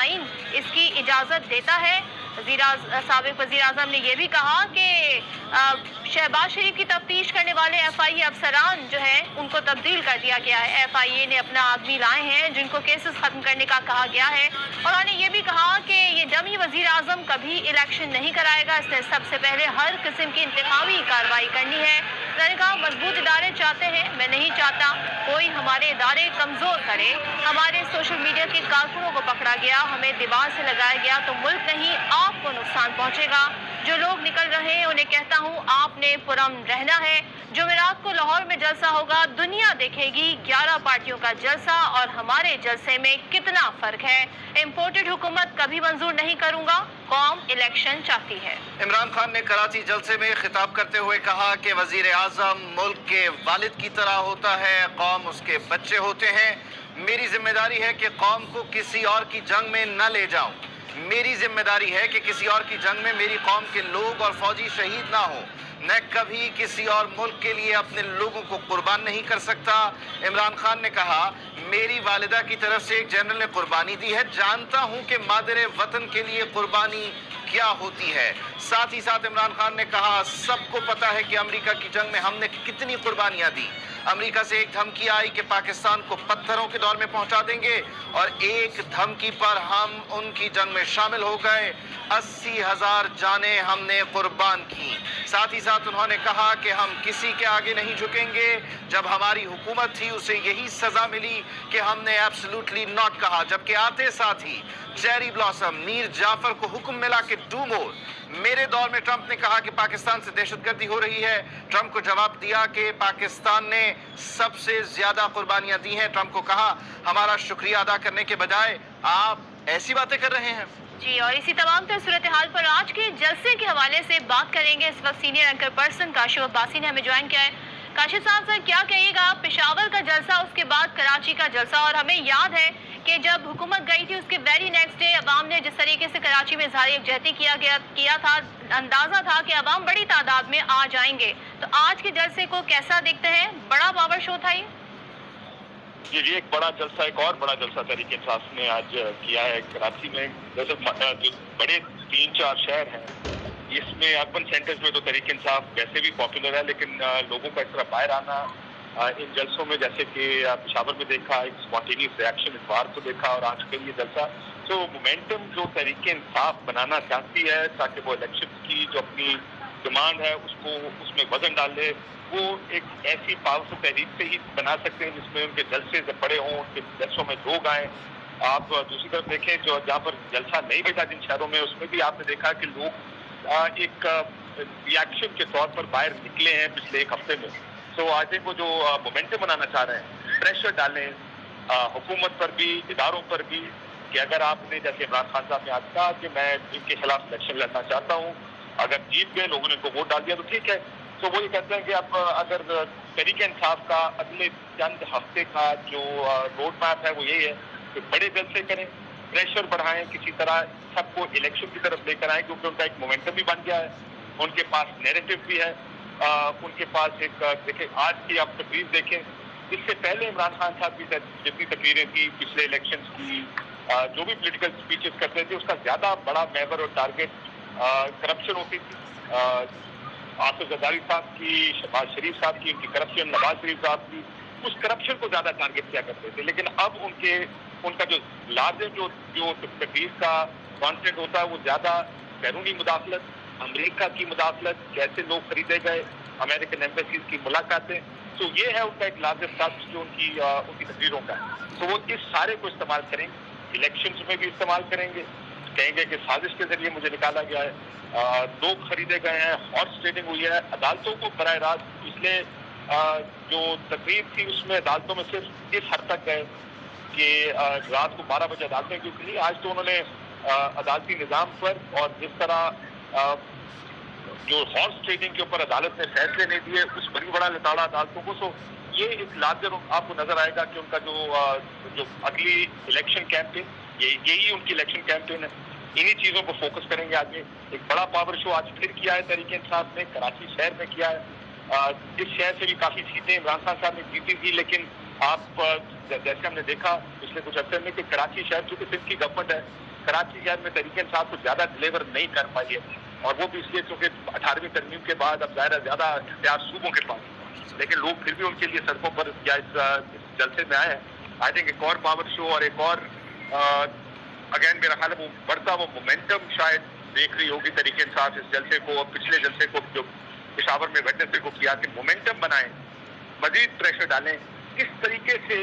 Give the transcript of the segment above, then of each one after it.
आइन इसकी इजाज़त देता है। साबिक वज़ीर आज़म ने यह भी कहा कि शहबाज शरीफ की तफ्तीश करने वाले FIA अफसरान जो है उनको तब्दील कर दिया गया है। FIA ने अपना आदमी लाए हैं जिनको केसेस ख़त्म करने का कहा गया है। और उन्होंने ये भी कहा कि ये डमी वज़ीर आज़म कभी इलेक्शन नहीं कराएगा, इसने सबसे पहले हर किस्म की इंतखाबी कार्रवाई करनी है। उन्होंने कहा मजबूत इदारे चाहते हैं, मैं नहीं चाहता कोई हमारे इदारे कमज़ोर करे। हमारे सोशल मीडिया के कारकुनों को पकड़ा गया, हमें दीवार से लगाया गया तो मुल्क नहीं आपको नुकसान पहुँचेगा। जो लोग निकल रहे हैं उन्हें कहता हूँ आपने पुरअमन रहना है। जुमेरात को लाहौर में जलसा होगा, दुनिया देखेगी 11 पार्टियों का जलसा और हमारे जलसे में कितना फर्क है। इम्पोर्टेड हुकूमत कभी मंजूर नहीं करूंगा, कौम इलेक्शन चाहती है। इमरान खान ने कराची जलसे में खिताब करते हुए कहा कि वजीर आजम मुल्क के वालिद की तरह होता है, कौम उसके बच्चे होते हैं। मेरी जिम्मेदारी है कि कौम को किसी और की जंग में न ले जाऊं। मेरी जिम्मेदारी है कि किसी और की जंग में मेरी कौम के लोग और फौजी शहीद ना हो। मैं कभी किसी और मुल्क के लिए अपने लोगों को कुर्बान नहीं कर सकता। इमरान खान ने कहा मेरी वालिदा की तरफ से एक जनरल ने कुर्बानी दी है, जानता हूं कि मादरे वतन के लिए कुर्बानी क्या होती है। साथ ही साथ इमरान खान ने कहा सबको पता है कि अमेरिका की जंग में हमने कितनी कुर्बानियां दी। अमेरिका से एक धमकी आई कि पाकिस्तान को पत्थरों के दौर में पहुंचा देंगे और एक धमकी पर हम उनकी जंग में शामिल हो गए। 80,000 जानें हमने कुर्बान की। साथ ही साथ उन्होंने कहा कि हम किसी के आगे नहीं झुकेंगे। जब हमारी हुकूमत थी उसे यही सजा मिली कि हमने एब्सोल्युटली नॉट कहा, जबकि आते साथ ही चेरी ब्लॉसम मीर जाफर को हुक्म मिला कि डू मोर। मेरे दौर में ट्रंप ने कहा कि पाकिस्तान से दहशतगर्दी हो रही है। ट्रंप को जवाब दिया कि पाकिस्तान ने सबसे ज्यादा कुर्बानियां दी हैं। ट्रंप को कहा हमारा शुक्रिया अदा करने के बजाय आप ऐसी बातें कर रहे हैं। जी, और इसी तमाम तर सूरत हाल पर आज के जलसे के हवाले से बात करेंगे। इस वक्त senior anchor person Kashif Abbasi ने हमें ज्वाइन किया है। काशिफ साहब सर क्या कहिएगा, पेशावर का जलसा उसके बाद कराची का जलसा, और हमें याद है कि जब हुकूमत गई थी उसके वेरी नेक्स्ट डे अवाम ने जिस तरीके से कराची में इजहार यकजहती किया था, अंदाजा था कि अवाम बड़ी तादाद में आ जाएंगे। तो आज के जलसे को कैसा देखते हैं? बड़ा पावर शो था ये? जी, एक बड़ा जलसा, एक और बड़ा जलसा तहरीक इंसाफ ने आज किया है कराची में। जैसे जो बड़े 3-4 शहर हैं, इसमें अर्बन सेंटर्स में तो तहरीक इंसाफ वैसे भी पॉपुलर है, लेकिन लोगों का इस तरह बाहर आना इन जलसों में, जैसे कि पेशावर में देखा एक स्पॉन्टेनियस रिएक्शन, इतवार को देखा और आज का ये जलसा, तो मोमेंटम जो तहरीक इंसाफ बनाना चाहती है ताकि वो इलेक्शन की जो अपनी डिमांड है उसको उसमें वजन डाल ले, वो एक ऐसी पावरफुल तहरीक से ही बना सकते हैं जिसमें उनके जलसे बड़े हों, उनके जलसों में लोग आए। आप दूसरी तरफ देखें जो जहाँ पर जलसा नहीं बैठा जिन शहरों में, उसमें भी आपने देखा कि लोग एक रिएक्शन के तौर पर बाहर निकले हैं पिछले एक हफ्ते में। तो आज वो जो मोमेंटम बनाना चाह रहे हैं, प्रेशर डालें हुकूमत पर भी, इदारों पर भी, कि अगर आपने जैसे इमरान खान साहब ने आज कहा कि मैं इनके खिलाफ इलेक्शन लड़ना चाहता हूँ, अगर जीत गए, लोगों ने इनको वोट डाल दिया तो ठीक है। तो वो ये कहते हैं कि अब अगर तहरीक इंसाफ का अगले चंद हफ्ते का जो रोड मैप है वो यही है कि बड़े जलसे करें, प्रेशर बढ़ाएं, किसी तरह सबको इलेक्शन की तरफ लेकर आए, क्योंकि उनका एक मोमेंटम भी बन गया है, उनके पास नैरेटिव भी है, उनके पास एक देखें आज की आप तकरीर देखें, इससे पहले इमरान खान साहब की जितनी तकरीरें थी पिछले इलेक्शन की, जो भी पोलिटिकल स्पीचेस करते थे उसका ज्यादा बड़ा महवर और टारगेट करप्शन होती थी। आसिफ जरदारी साहब की, शहबाज शरीफ साहब की, उनकी करप्शन, नवाज शरीफ साहब की, उस करप्शन को ज्यादा टारगेट किया करते थे। लेकिन अब उनका जो लार्जर जो तकरीर का कॉन्टेंट होता है वो ज्यादा बैरूनी मुदाखलत, अमेरिका की मुदाखलत, कैसे लोग खरीदे गए, अमेरिकन एम्बेसीज की मुलाकातें, तो ये है उनका एक लार्जर टच जो उनकी तकरीरों का है। तो वो इस सारे को इस्तेमाल करेंगे, इलेक्शन में भी इस्तेमाल करेंगे, कहेंगे कि साजिश के जरिए मुझे निकाला गया है, लोग खरीदे गए हैं, हॉर्स ट्रेडिंग हुई है, अदालतों को बराह रास्त पिछले जो तकरीर थी उसमें अदालतों में सिर्फ इस हद तक गए कि रात को 12 बजे अदालतें क्यों खुली। आज तो उन्होंने अदालती निज़ाम पर और जिस तरह जो हॉर्स ट्रेडिंग के ऊपर अदालत ने फैसले नहीं दिए उस पर भी बड़ा लताड़ा अदालतों को। सो ये एक लार्जर आपको नजर आएगा कि उनका जो अगली इलेक्शन कैंपेन, यही उनकी इलेक्शन कैंपेन है, इन्हीं चीजों पर फोकस करेंगे। आज एक बड़ा पावर शो आज फिर किया है तहरीक इंसाफ ने, कराची शहर में किया है। इस शहर से भी काफी सीटें इमरान खान साहब ने जीती थी, लेकिन आप जैसे हमने देखा पिछले कुछ हफ्ते में कि कराची शहर चूंकि सिंध की गवर्नमेंट है, कराची शहर में तहरीक इंसाफ कुछ ज़्यादा डिलीवर नहीं कर पाई है, और वो भी इसलिए क्योंकि 18वीं तरमीम के बाद अब ज़ाहिर है ज़्यादा इख्तियार सूबों के पास, लेकिन लोग फिर भी उनके लिए सड़कों पर या इस जलसे में आए हैं। आई थिंक एक और पावर शो और एक और अगेन मेरा ख्याल है वो बढ़ता वो मोमेंटम शायद देख रही होगी तहरीक इंसाफ इस जलसे को और पिछले जलसे को जो पेशावर में वेडनेसडे को किया कि मोमेंटम बनाएं, मजीद प्रेशर डालें, किस तरीके से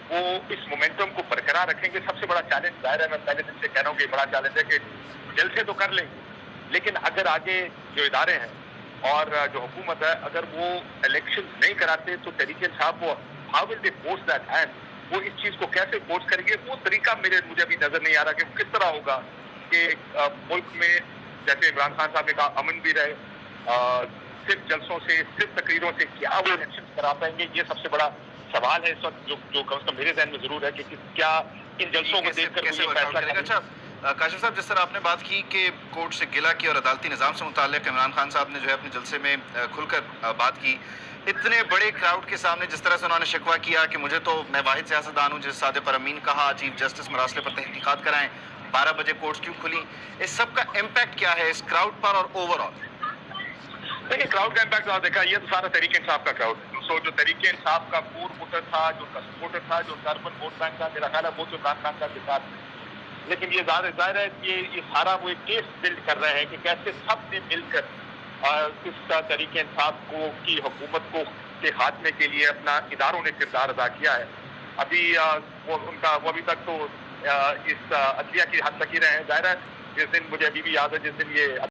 वो इस मोमेंटम को बरकरार रखेंगे। सबसे बड़ा चैलेंज ज़ाहिर है, मैं पहले दिन से कह रहा हूँ कि बड़ा चैलेंज है कि जलसे तो कर लेंगे, लेकिन अगर आगे जो इदारे हैं और जो हुकूमत है अगर वो इलेक्शन नहीं कराते तो तहरीक इंसाफ वो how will they force that hand, वो इस चीज़ को कैसे फोर्स करेंगे, वो तरीका मुझे अभी नज़र नहीं आ रहा कि किस तरह होगा कि मुल्क में जैसे इमरान खान साहब ने कहा अमन भी रहे, सिर्फ जलसों से सिर्फ तकरीरों से क्या वो इलेक्शन करा पाएंगे, ये सबसे बड़ा सवाल है इस वक्त जो कम से कम मेरे जहन में जरूर है कि क्या इन जलसों को देखकर कैसे कोई वर्कआउट फैसला करेगा। करेगा। अच्छा काशिफ साहब, जिस तरह आपने बात की कि कोर्ट से गिला की और अदालती निज़ाम से मुताल्लिक इमरान खान साहब ने जो है अपने जलसे में खुलकर बात की, इतने बड़े क्राउड के सामने जिस तरह से उन्होंने शिकवा किया कि मुझे तो मैं वाहिद सियासतदान हूँ जिस सादे पर अमीन कहा चीफ जस्टिस मरासले पर तहकीकात कराएं, 12 बजे कोर्ट क्यों खुली, इस सब का इम्पैक्ट क्या है इस क्राउड पर और ओवरऑल? देखिए क्राउड का इम्पैक्ट आप देखा, ये तो सारा तहरीक इंसाफ का क्राउड है। सो जो तहरीक इंसाफ का कोर वोटर था, जो उसका सपोर्टर था, जो अर्बन वोट बैंक था, मेरा ख्याल है वो तो इमरान खान साहब के साथ है। लेकिन ये ज़ाहिर है कि ये सारा वो एक केस बिल्ड कर रहे हैं कि कैसे सब ने मिलकर इस तहरीक इंसाफ को की हुकूमत को के खात्मे के लिए अपना इदारों ने किरदार अदा किया है। अभी वो अभी तक तो इस अदलिया की हद तक ही रहे हैं। ज़ाहिर है जिस दिन मुझे अभी भी याद है जिस दिन ये